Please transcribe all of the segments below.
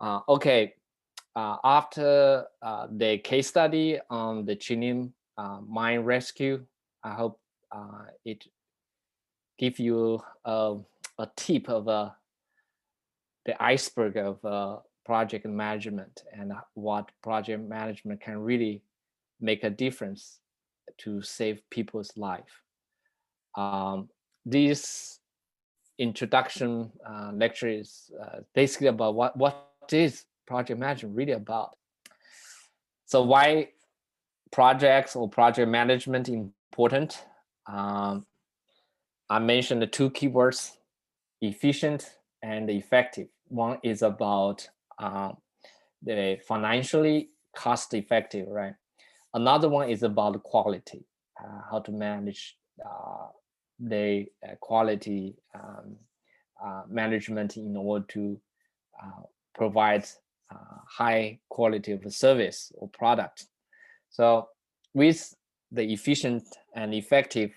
Okay, after the case study on the Chilean mine rescue, I hope it give you a tip of the iceberg of project management and what project management can really make a difference to save people's life. This introduction lecture is basically about what is project management really about. So why projects or project management important? Um, I mentioned the two keywords, efficient and effective. One is about the financially cost effective, right? Another one is about quality, how to manage the quality management in order to provide high quality of service or product. So with the efficient and effective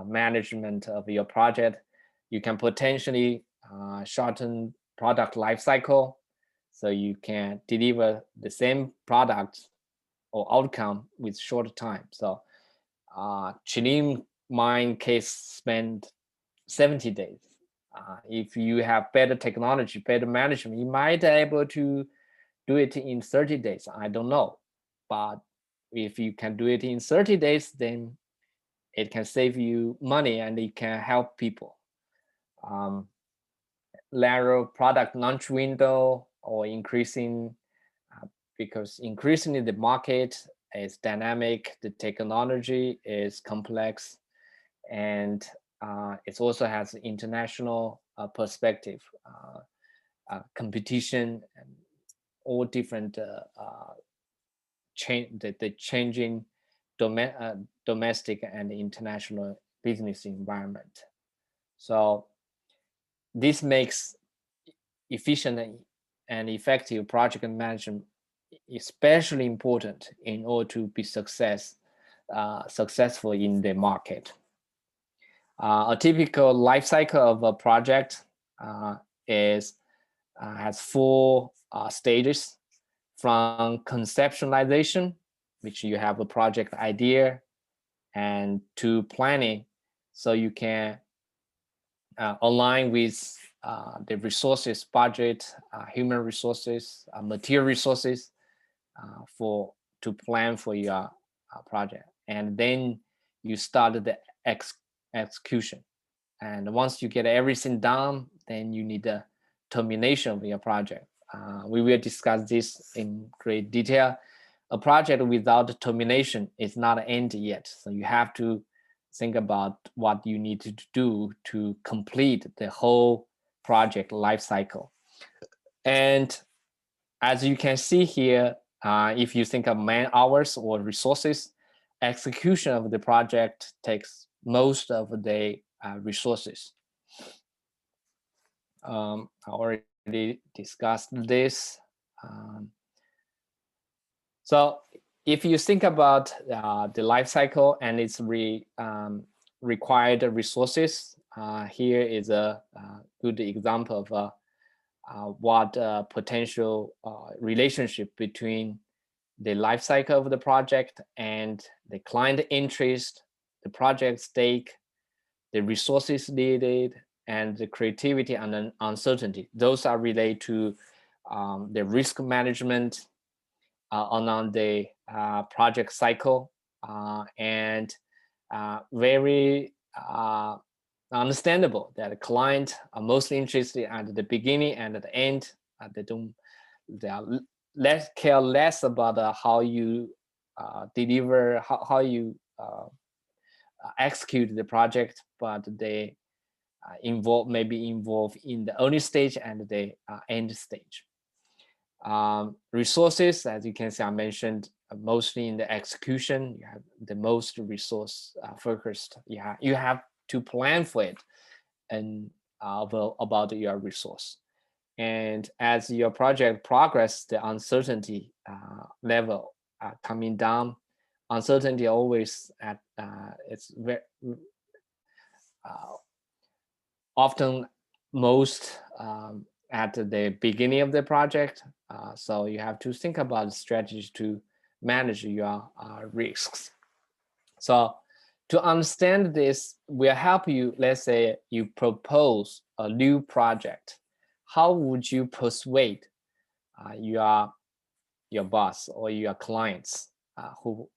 management of your project, you can potentially shorten product life cycle, so you can deliver the same product or outcome with shorter time. So Chilean mine case spent 70 days. If you have better technology, better management, you might be able to do it in 30 days. I don't know. But if you can do it in 30 days, then it can save you money and it can help people. Narrow product launch window or increasing, because increasingly the market is dynamic, the technology is complex, and it also has international perspective, competition, and all different the changing domestic and international business environment. So this makes efficient and effective project management especially important in order to be successful in the market. A typical life cycle of a project has four stages: from conceptualization, which you have a project idea, and to planning, so you can align with the resources budget, human resources, material resources to plan for your project. And then you start the execution. And once you get everything done, then you need the termination of your project. We will discuss this in great detail. A project without termination is not end yet. So you have to think about what you need to do to complete the whole project life cycle. And as you can see here, if you think of man hours or resources, execution of the project takes most of the resources. I already discussed this. So if you think about the life cycle and its required resources, here is a good example of what potential relationship between the life cycle of the project and the client interest, the project stake, the resources needed, and the creativity and uncertainty. Those are related to the risk management on the project cycle, and very understandable that the client are mostly interested at the beginning and at the end. They are care less about how you deliver, how you execute the project, but they maybe involved in the early stage and the end stage. Resources, as you can see, I mentioned mostly in the execution. You have the most resource focused. You have to plan for it and about your resource. And as your project progress, the uncertainty level coming down. Uncertainty always it's very often most at the beginning of the project. So you have to think about strategies to manage your risks. So to understand this, will help you. Let's say you propose a new project. How would you persuade your boss or your clients who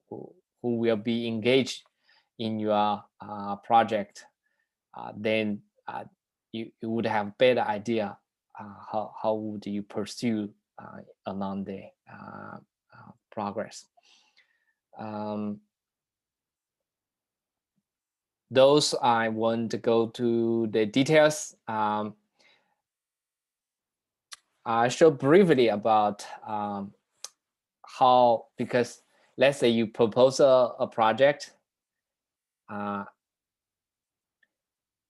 will be engaged in your project? Then you would have better idea how would you pursue along the progress. Those I won't go to the details. I show briefly about how, because let's say you propose a project,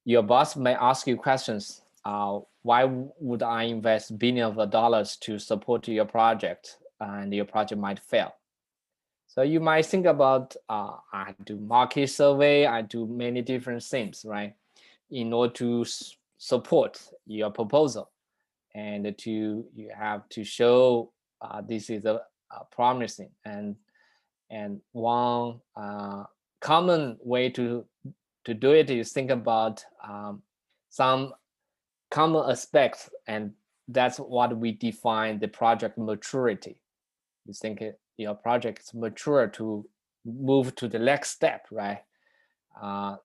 your boss may ask you questions. Why would I invest billions of dollars to support your project, and your project might fail? So you might think about, I do market survey, I do many different things, right, in order to support your proposal, and you have to show this is a promising, and one common way to do it is think about some common aspects, and that's what we define the project maturity. You think your project is mature to move to the next step, right?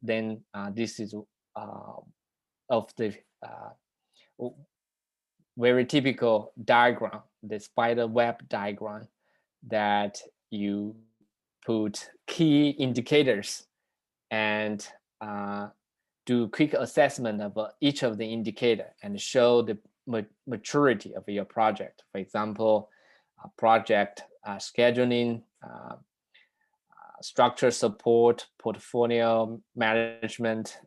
Then this is of the very typical diagram, the spider web diagram, that you put key indicators and do quick assessment of each of the indicator and show the maturity of your project. For example, project scheduling, structure support, portfolio management,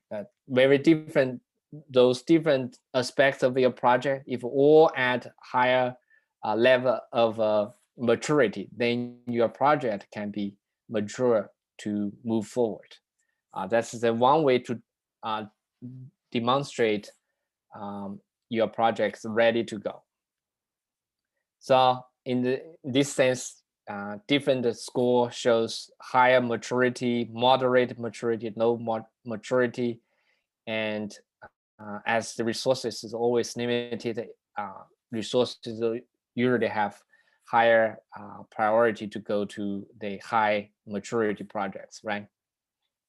very different. Those different aspects of your project, if all at higher level of maturity, then your project can be mature to move forward. That's the one way to demonstrate your project's ready to go. So in this sense, different score shows higher maturity, moderate maturity, low maturity, and as the resources is always limited, resources usually have higher priority to go to the high maturity projects, right?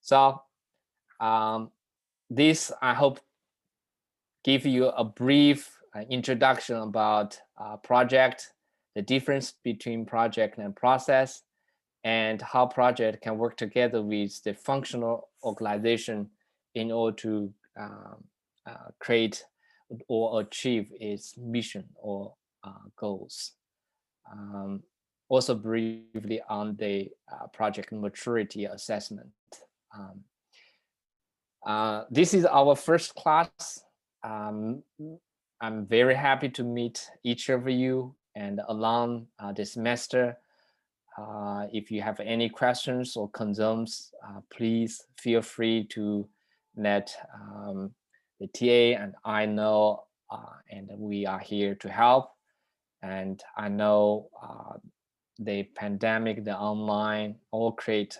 So this, I hope, give you a brief introduction about project, the difference between project and process, and how project can work together with the functional organization in order to create or achieve its mission or goals. Also briefly on the project maturity assessment. This is our first class. I'm very happy to meet each of you, and along the semester, if you have any questions or concerns, please feel free to let the TA and I know, and we are here to help. And I know the pandemic, the online, all create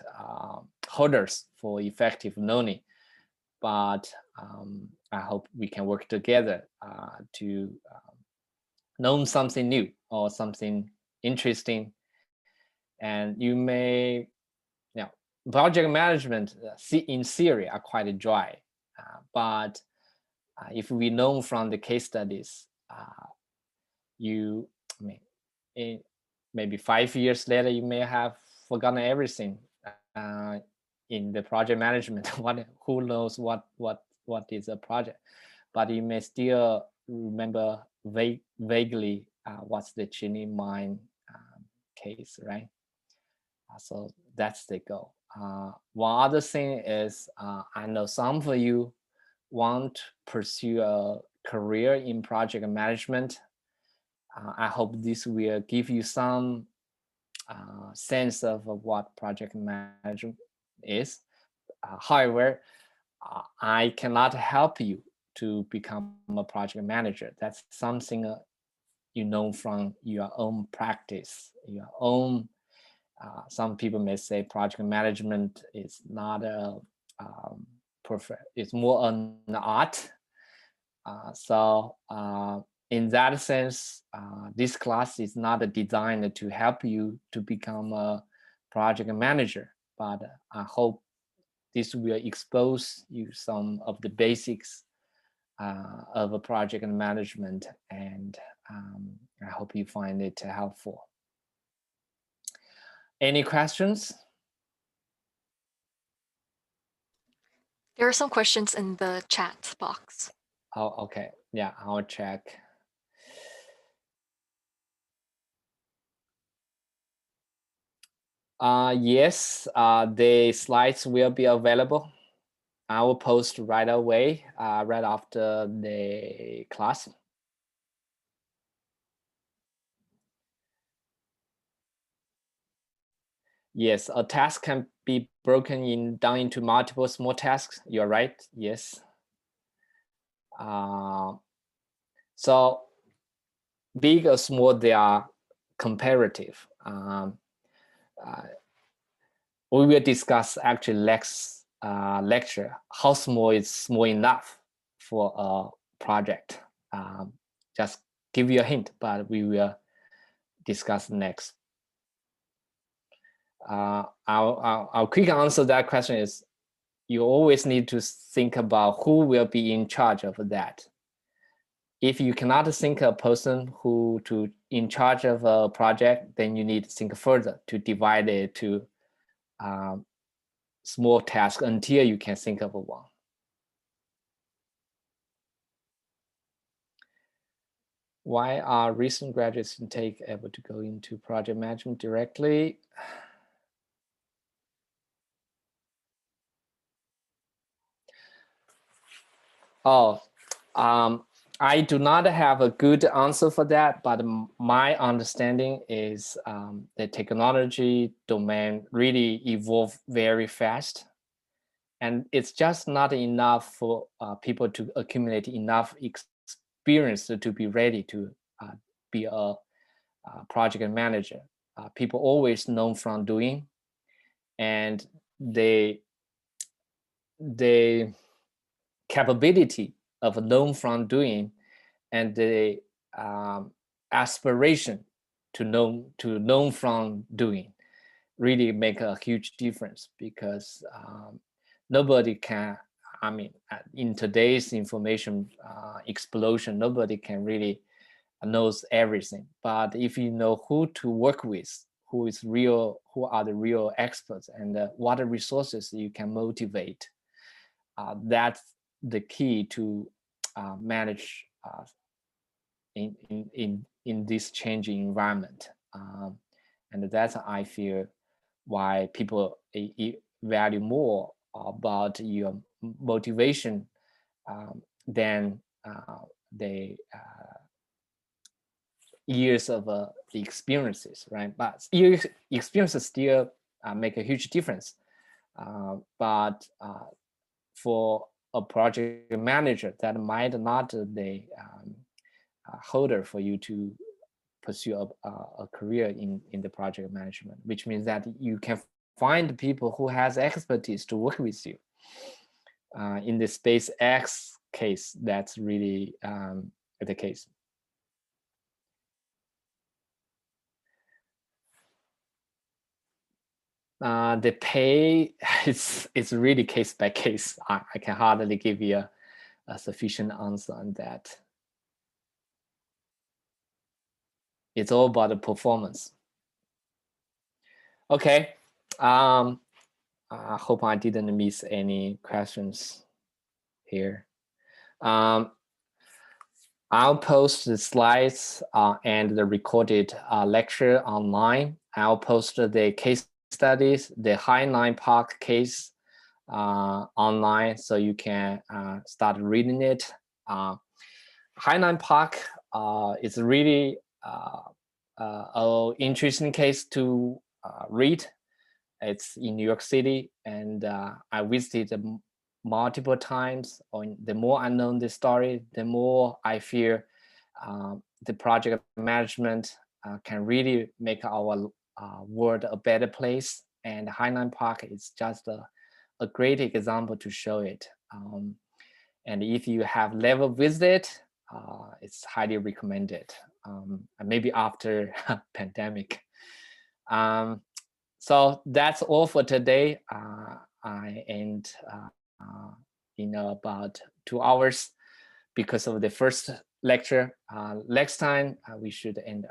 hurdles for effective learning. But I hope we can work together to learn something new or something interesting. And you may, project management in theory are quite dry, but if we know from the case studies, maybe 5 years later, you may have forgotten everything in the project management. Who knows what is a project, but you may still remember vaguely what's the Chini mine case, right? So that's the goal. One other thing is, I know some of you want to pursue a career in project management. I hope this will give you some sense of what project management is. However, I cannot help you to become a project manager. That's something you know from your own practice, your own. Some people may say project management is not a perfect. It's more an art. In that sense, this class is not designed to help you to become a project manager, but I hope this will expose you some of the basics of a project management, and I hope you find it helpful. Any questions? There are some questions in the chat box. Oh, okay. Yeah, I'll check. Yes, the slides will be available. I will post right away, right after the class. Yes, a task can be broken down into multiple small tasks. You're right. Yes. So big or small, they are comparative. We will discuss actually next lecture how small is small enough for a project. Just give you a hint, but we will discuss next. Our quick answer to that question is you always need to think about who will be in charge of that. If you cannot think a person who to in charge of a project, then you need to think further to divide it to small tasks until you can think of one. Why are recent graduates intake able to go into project management directly? Oh, I do not have a good answer for that, but my understanding is the technology domain really evolved very fast. And it's just not enough for people to accumulate enough experience to be ready to be a project manager. People always know from doing, and the capability of known from doing and the aspiration to know from doing really make a huge difference, because nobody can, I mean, in today's information explosion, nobody can really knows everything. But if you know who to work with, who are the real experts, and what resources you can motivate, that's the key to manage in this changing environment. And that's, I feel, why people value more about your motivation than the years of the experiences, right? But experiences still make a huge difference. But for a project manager, that might not the holder for you to pursue a career in the project management, which means that you can find people who has expertise to work with you. In the SpaceX case, that's really the case. The pay, it's really case by case. I can hardly give you a sufficient answer on that. It's all about the performance. Okay. I hope I didn't miss any questions here. I'll post the slides and the recorded lecture online. I'll post the case studies, the Hainan Park case online, so you can start reading it. Hainan Park is really an interesting case to read. It's in New York City, and I visited multiple times, or the more I know the story, the more I feel the project management can really make our world a better place. And Hainan Park is just a great example to show it. And if you have never visited, it's highly recommended. And maybe after pandemic. So that's all for today. I end in about 2 hours because of the first lecture. Next time we should end